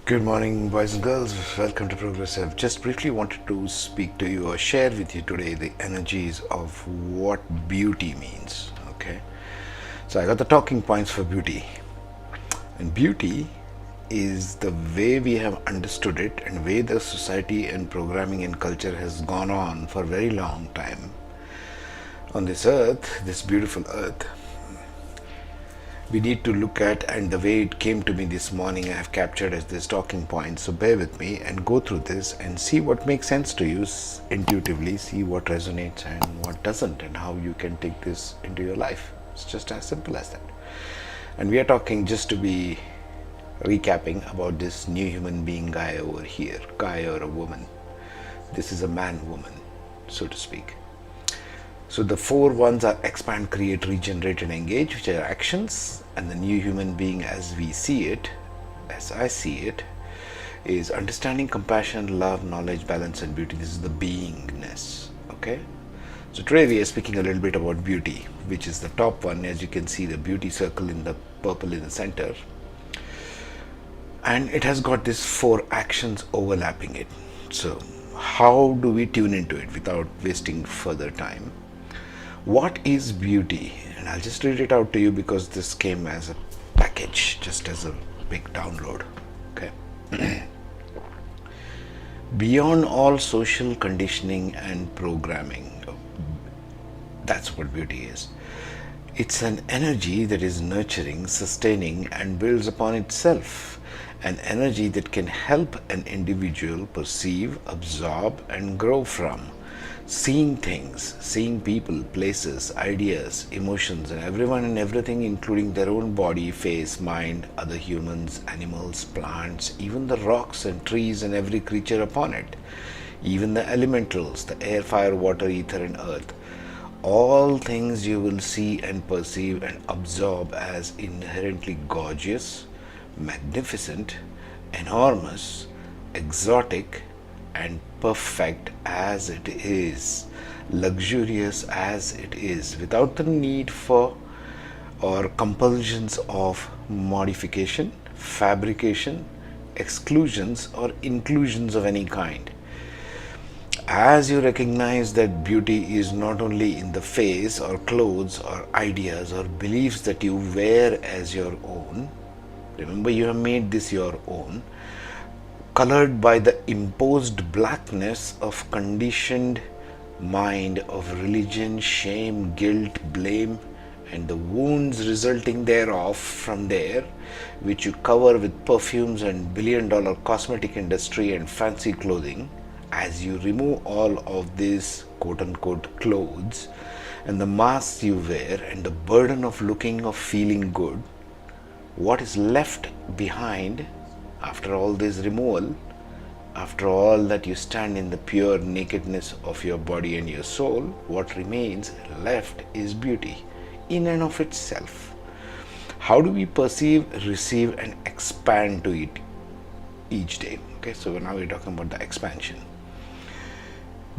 Good morning, boys and girls. Welcome to Progress. I've just briefly wanted to speak to you or share with you today the energies of what beauty means. Okay, so I got the talking points for beauty, and beauty is the way we have understood it and way the society and programming and culture has gone on for a very long time on this earth, this beautiful earth. We need to look at, and the way it came to me this morning I have captured as this talking point, so bear with me and go through this and see what makes sense to you intuitively, see what resonates and what doesn't, and how you can take this into your life. It's just as simple as that. And we are talking, just to be recapping, about this new human being guy over here, guy or a woman. This is a man woman, so to speak. So the four ones are expand, create, regenerate, and engage, which are actions. And the new human being, as we see it, as I see it, is understanding, compassion, love, knowledge, balance, and beauty. This is the beingness. Okay. So today we are speaking a little bit about beauty, which is the top one. As you can see, the beauty circle in the purple in the center, and it has got these four actions overlapping it. So how do we tune into it without wasting further time? What is beauty? And I'll just read it out to you because this came as a package, just as a big download. Okay. Beyond all social conditioning and programming, that's what beauty is. It's an energy that is nurturing, sustaining, and builds upon itself. An energy that can help an individual perceive, absorb, and grow from. Seeing things, seeing people, places, ideas, emotions, and everyone and everything, including their own body, face, mind, other humans, animals, plants, even the rocks and trees and every creature upon it, even the elementals, the air, fire, water, ether, and earth. All things you will see and perceive and absorb as inherently gorgeous, magnificent, enormous, exotic, and perfect as it is, luxurious as it is, without the need for or compulsions of modification, fabrication, exclusions, or inclusions of any kind. As you recognize that beauty is not only in the face or clothes or ideas or beliefs that you wear as your own, remember you have made this your own, colored by the imposed blackness of conditioned mind of religion, shame, guilt, blame, and the wounds resulting thereof from there, which you cover with perfumes and billion-dollar cosmetic industry and fancy clothing. As you remove all of these quote-unquote clothes and the masks you wear and the burden of looking, of feeling good, what is left behind after all this removal, after all that you stand in the pure nakedness of your body and your soul, what remains left is beauty in and of itself. How do we perceive, receive, and expand to it each day? Okay, so now we're talking about the expansion.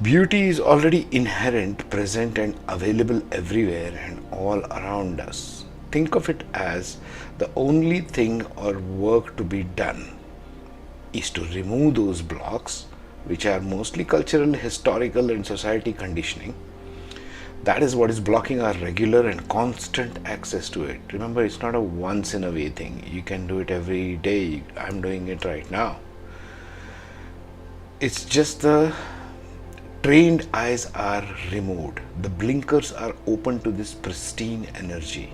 Beauty is already inherent, present, and available everywhere and all around us. Think of it as the only thing or work to be done is to remove those blocks, which are mostly cultural, historical, and society conditioning. That is what is blocking our regular and constant access to it. Remember, it's not a once in a way thing. You can do it every day. I'm doing it right now. It's just the trained eyes are removed. The blinkers are open to this pristine energy,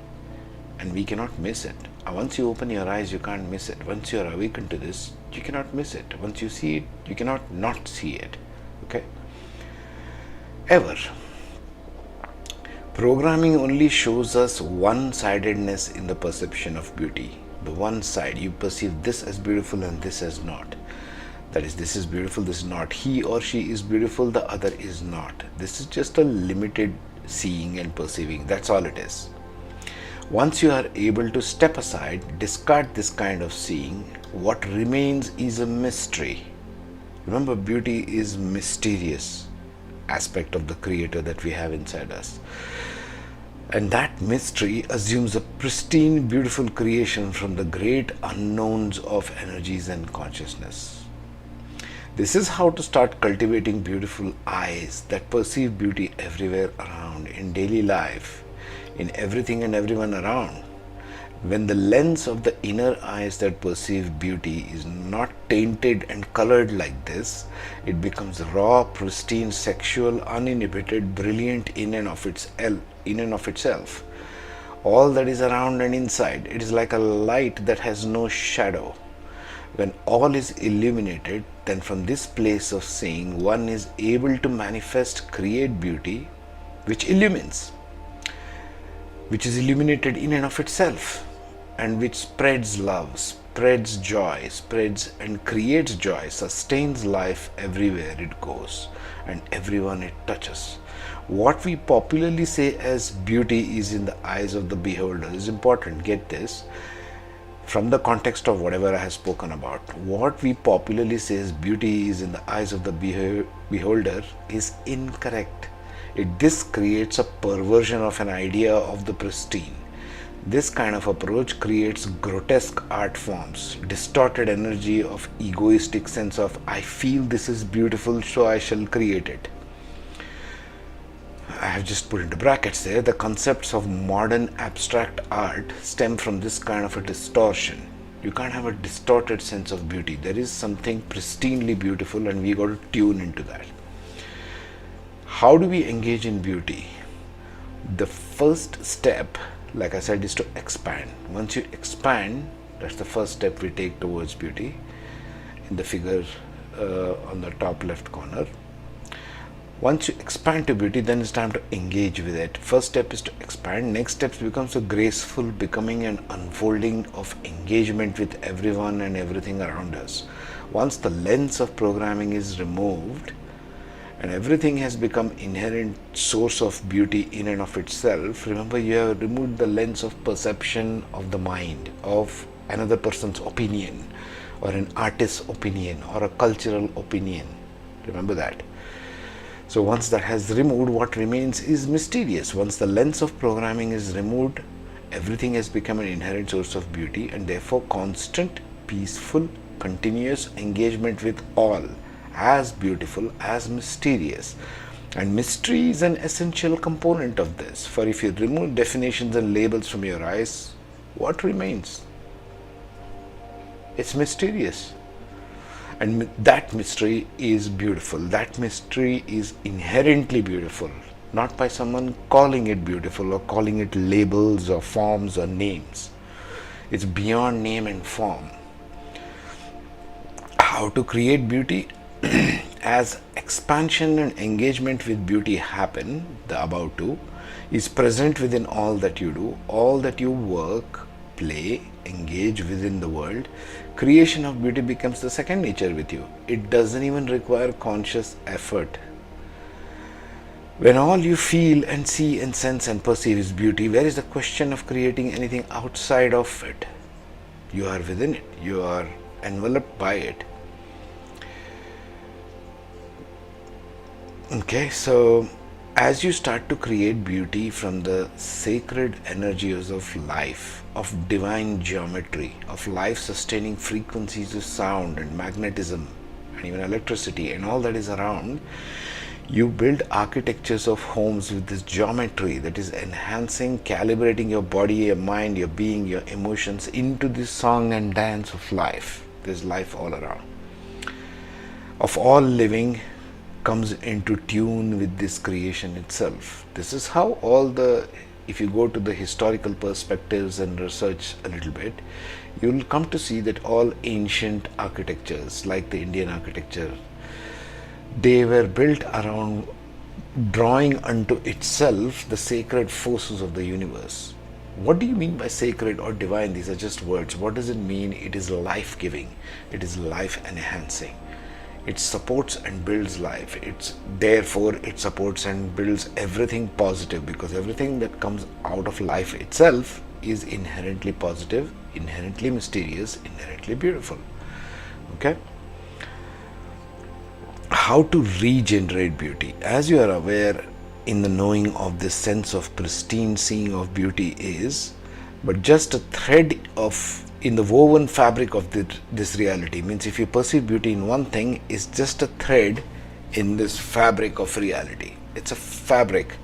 and we cannot miss it. Once you open your eyes, you can't miss it. Once you are awakened to this, you cannot miss it. Once you see it, you cannot not see it. Okay? Ever. Programming only shows us one-sidedness in the perception of beauty. The one side. You perceive this as beautiful and this as not. That is, this is beautiful, this is not. He or she is beautiful, the other is not. This is just a limited seeing and perceiving. That's all it is. Once you are able to step aside, discard this kind of seeing, what remains is a mystery. Remember, beauty is mysterious aspect of the creator that we have inside us. And that mystery assumes a pristine, beautiful creation from the great unknowns of energies and consciousness. This is how to start cultivating beautiful eyes that perceive beauty everywhere around, in daily life, in everything and everyone around. When the lens of the inner eyes that perceive beauty is not tainted and colored like this, it becomes raw, pristine, sexual, uninhibited, brilliant in and of itself. All that is around and inside, it is like a light that has no shadow. When all is illuminated, then from this place of seeing, one is able to manifest, create beauty, which illumines, which is illuminated in and of itself, and which spreads love, spreads joy, spreads and creates joy, sustains life everywhere it goes and everyone it touches. What we popularly say as beauty is in the eyes of the beholder is important. Get this. From the context of whatever I have spoken about, what we popularly say as beauty is in the eyes of the beholder is incorrect. This creates a perversion of an idea of the pristine. This kind of approach creates grotesque art forms, distorted energy of egoistic sense of I feel this is beautiful so I shall create it. I have just put into brackets there, the concepts of modern abstract art stem from this kind of a distortion. You can't have a distorted sense of beauty. There is something pristinely beautiful and we got to tune into that. How do we engage in beauty? The first step, like I said, is to expand. Once you expand, that's the first step we take towards beauty. In the figure on the top left corner. Once you expand to beauty, then it's time to engage with it. First step is to expand. Next step becomes a graceful becoming and unfolding of engagement with everyone and everything around us. Once the lens of programming is removed and everything has become inherent source of beauty in and of itself, remember you have removed the lens of perception of the mind, of another person's opinion or an artist's opinion or a cultural opinion. Remember that. So once that has removed, what remains is mysterious. Once the lens of programming is removed, everything has become an inherent source of beauty and therefore constant, peaceful, continuous engagement with all as beautiful, as mysterious. And mystery is an essential component of this. For if you remove definitions and labels from your eyes, what remains? It's mysterious. And that mystery is beautiful. That mystery is inherently beautiful, not by someone calling it beautiful or calling it labels or forms or names. It's beyond name and form. How to create beauty? As expansion and engagement with beauty happen, the above two is present within all that you do, all that you work, play, engage within the world. Creation of beauty becomes the second nature with you. It doesn't even require conscious effort. When all you feel and see and sense and perceive is beauty, where is the question of creating anything outside of it? You are within it. You are enveloped by it. Okay, so as you start to create beauty from the sacred energies of life, of divine geometry, of life-sustaining frequencies of sound and magnetism and even electricity and all that is around, you build architectures of homes with this geometry that is enhancing, calibrating your body, your mind, your being, your emotions into this song and dance of life. There's life all around. Of all living comes into tune with this creation itself. This is how if you go to the historical perspectives and research a little bit, you'll come to see that all ancient architectures, like the Indian architecture, they were built around drawing unto itself the sacred forces of the universe. What do you mean by sacred or divine? These are just words. What does it mean? It is life-giving. It is life-enhancing. It supports and builds life. Therefore it supports and builds everything positive, because everything that comes out of life itself is inherently positive, inherently mysterious, inherently beautiful. Okay? How to regenerate beauty? As you are aware, in the knowing of this sense of pristine seeing of beauty is but just a thread of in the woven fabric of this reality. Means if you perceive beauty in one thing, it's just a thread in this fabric of reality. It's a fabric.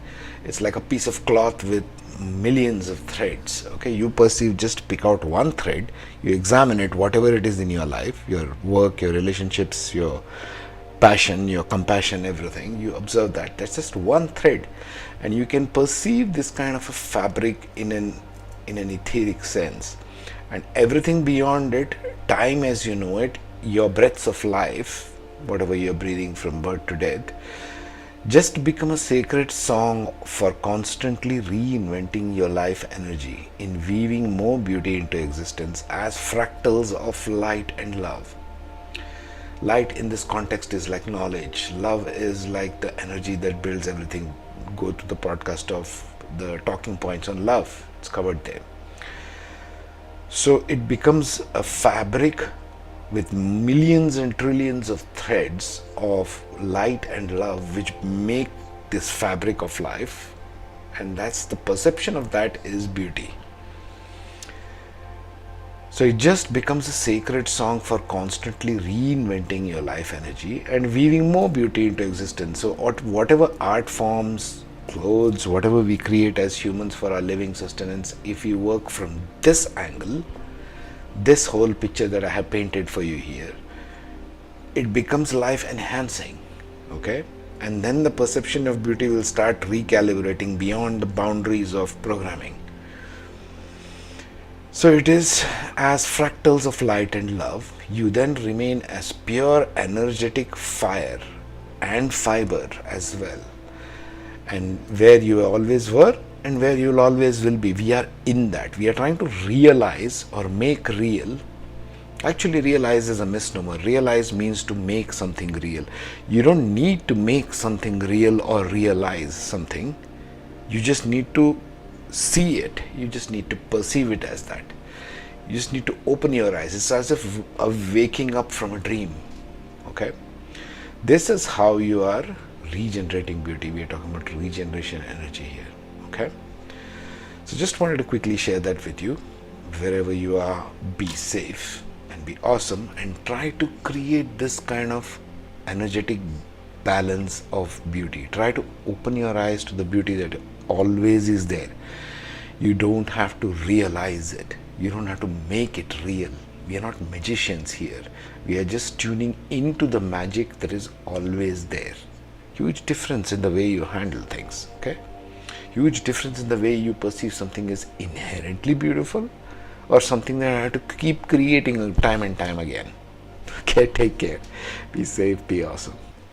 It's like a piece of cloth with millions of threads. Okay, you perceive, just pick out one thread, you examine it, whatever it is in your life, your work, your relationships, your passion, your compassion, everything, you observe that that's just one thread, and you can perceive this kind of a fabric in an etheric sense, and everything beyond it, time as you know it, your breaths of life, whatever you're breathing from birth to death, just become a sacred song for constantly reinventing your life energy in weaving more beauty into existence as fractals of light and love. Light in this context is like knowledge. Love is like the energy that builds everything. Go to the podcast of the talking points on love. It's covered there. So it becomes a fabric with millions and trillions of threads of light and love which make this fabric of life. And that's the perception of that is beauty. So it just becomes a sacred song for constantly reinventing your life energy and weaving more beauty into existence. So whatever art forms, clothes, whatever we create as humans for our living sustenance, if you work from this angle, this whole picture that I have painted for you here, it becomes life enhancing. Okay? And then the perception of beauty will start recalibrating beyond the boundaries of programming. So it is as fractals of light and love, you then remain as pure energetic fire and fiber as well. And where you always were and where you always will be, we are in that. We are trying to realize or make real. Actually, realize is a misnomer. Realize means to make something real. You don't need to make something real or realize something. You just need to see it. You just need to perceive it as that. You just need to open your eyes. It's as if waking up from a dream. Okay? This is how you are regenerating beauty. We are talking about regeneration energy here. Okay? So just wanted to quickly share that with you. Wherever you are, be safe and be awesome, and try to create this kind of energetic balance of beauty. Try to open your eyes to the beauty that always is there. You don't have to realize it. You don't have to make it real. We are not magicians here. We are just tuning into the magic that is always there. Huge difference in the way you handle things. Okay? Huge difference in the way you perceive something as inherently beautiful or something that I have to keep creating time and time again. Okay, take care. Be safe, be awesome.